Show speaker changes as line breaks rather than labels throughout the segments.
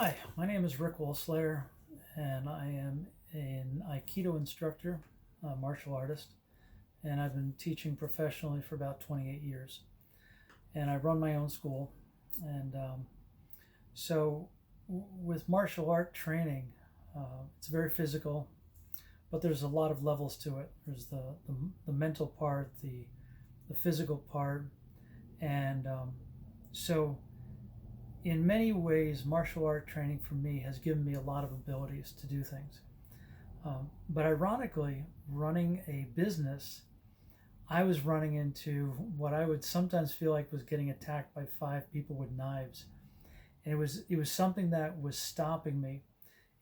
Hi, my name is Rick Wolslayer, and I am an Aikido instructor, a martial artist, and I've been teaching professionally for about 28 years. And I run my own school. And so, with martial art training, it's very physical, but there's a lot of levels to it. There's the mental part, the physical part, and so in many ways, martial art training for me has given me a lot of abilities to do things. But ironically, running a business, I was running into what I would sometimes feel like was getting attacked by five people with knives. And it was something that was stopping me.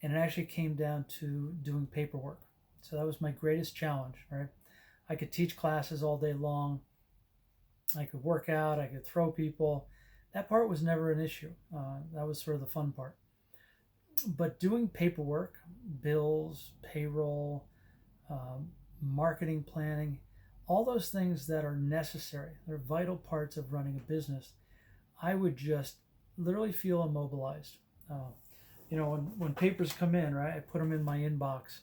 And it actually came down to doing paperwork. So that was my greatest challenge, right? I could teach classes all day long. I could work out. I could throw people. That part was never an issue. That was sort of the fun part. But doing paperwork, bills, payroll, marketing planning, all those things that are necessary, they're vital parts of running a business, I would just literally feel immobilized. Uh, when papers come in, right, I put them in my inbox,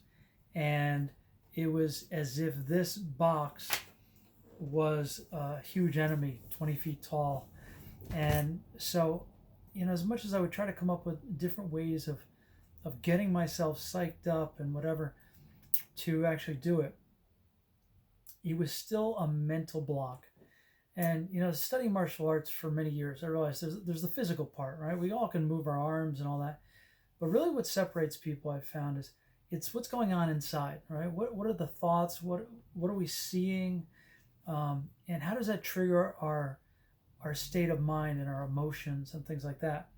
and it was as if this box was a huge enemy, 20 feet tall. And so, as much as I would try to come up with different ways of getting myself psyched up and whatever to actually do it, it was still a mental block. And, studying martial arts for many years, I realized there's the physical part, right? We all can move our arms and all that. But really what separates people, I've found, is it's what's going on inside, right? What are the thoughts? What are we seeing? And how does that trigger our state of mind and our emotions and things like that?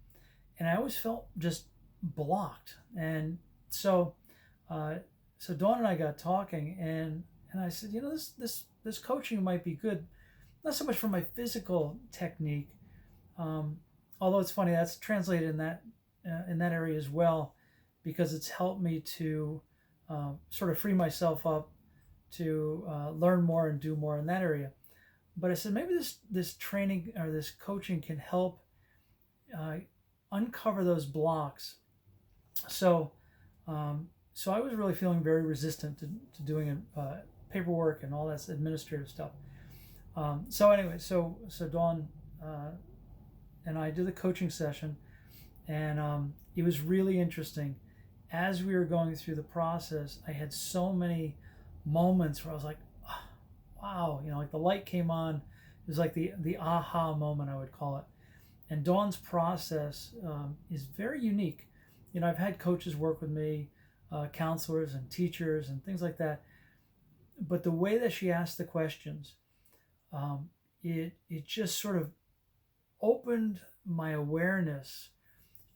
And I always felt just blocked. And so, so Dawn and I got talking, and I said, this coaching might be good, not so much for my physical technique, although it's funny that's translated in that area as well, because it's helped me to sort of free myself up to learn more and do more in that area. But I said maybe this training or this coaching can help uh, uncover those blocks. So so I was really feeling very resistant to doing paperwork and all that administrative stuff. So anyway, so Dawn and I did the coaching session, and it was really interesting. As we were going through the process, I had so many moments where I was like, oh, wow, like the light came on. It was like the aha moment, I would call it. And Dawn's process is very unique. I've had coaches work with me, counselors and teachers and things like that. But the way that she asked the questions, it just sort of opened my awareness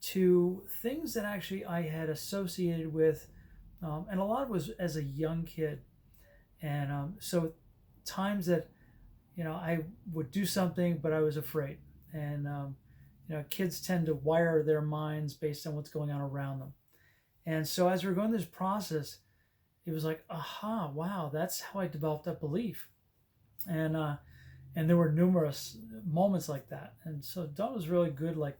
to things that actually I had associated with, and a lot was as a young kid. And so times that, I would do something, but I was afraid. And, kids tend to wire their minds based on what's going on around them. And so as we were going through this process, it was like, aha, wow, that's how I developed that belief. And there were numerous moments like that. And so Dawn was really good like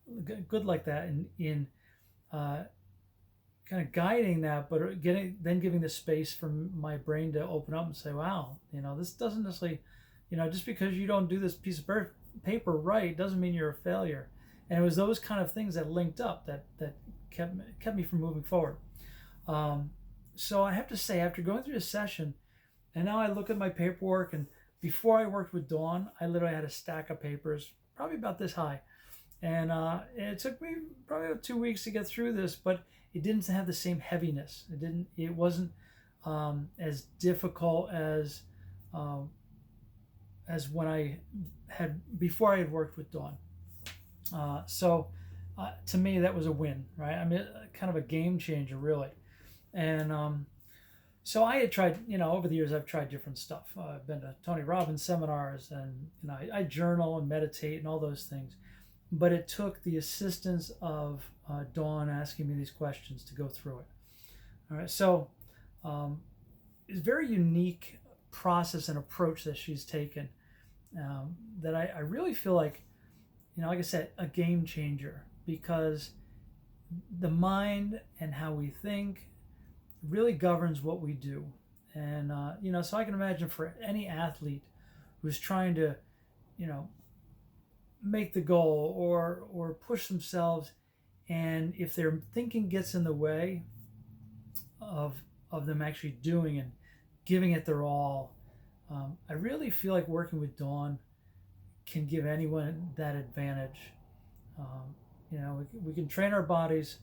that in kind of guiding that, but giving the space for my brain to open up and say, wow, this doesn't necessarily, just because you don't do this piece of paper right doesn't mean you're a failure. And it was those kind of things that linked up that kept me from moving forward. So I have to say, after going through this session, and now I look at my paperwork, and before I worked with Dawn, I literally had a stack of papers, probably about this high. And it took me probably about 2 weeks to get through this, but it didn't have the same heaviness. It wasn't as difficult as when I had before I had worked with Dawn. So to me, that was a win, right? I mean, kind of a game changer, really. And so I had tried, over the years, I've tried different stuff. I've been to Tony Robbins seminars, and I journal and meditate and all those things. But it took the assistance of Dawn asking me these questions to go through it. All right, so it's a very unique process and approach that she's taken, that I really feel like, like I said, a game changer, because the mind and how we think really governs what we do. And, so I can imagine for any athlete who's trying to, you know, make the goal or push themselves, and if their thinking gets in the way of them actually doing and giving it their all, I really feel like working with Dawn can give anyone that advantage. We can train our bodies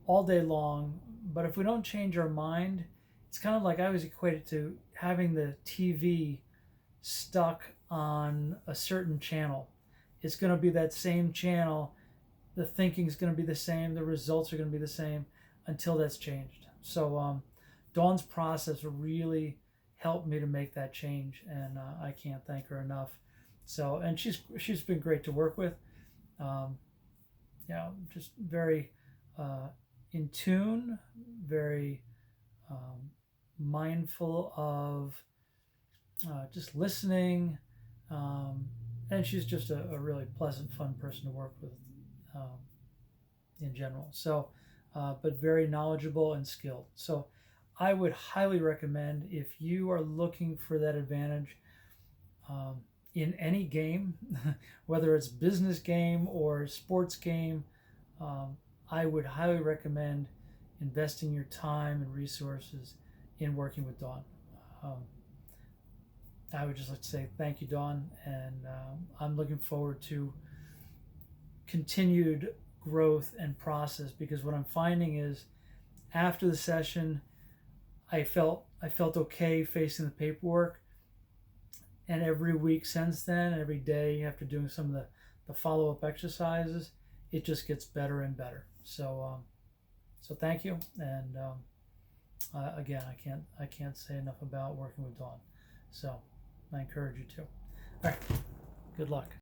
all day long, but if we don't change our mind, it's kind of like I always equate it to having the TV stuck on a certain channel. It's going to be that same channel. The thinking is going to be the same. The results are going to be the same until that's changed. So Dawn's process really helped me to make that change, and I can't thank her enough. So, and she's been great to work with. Just very in tune, very mindful of just listening, and she's just a really pleasant, fun person to work with in general. So, but very knowledgeable and skilled. So, I would highly recommend, if you are looking for that advantage in any game, whether it's business game or sports game, I would highly recommend investing your time and resources in working with Dawn. I would just like to say thank you, Dawn, and I'm looking forward to continued growth and process, because what I'm finding is after the session, I felt okay facing the paperwork, and every week since then, every day after doing some of the follow-up exercises, it just gets better and better. So thank you, and again, I can't say enough about working with Dawn. So I encourage you to. All right, good luck.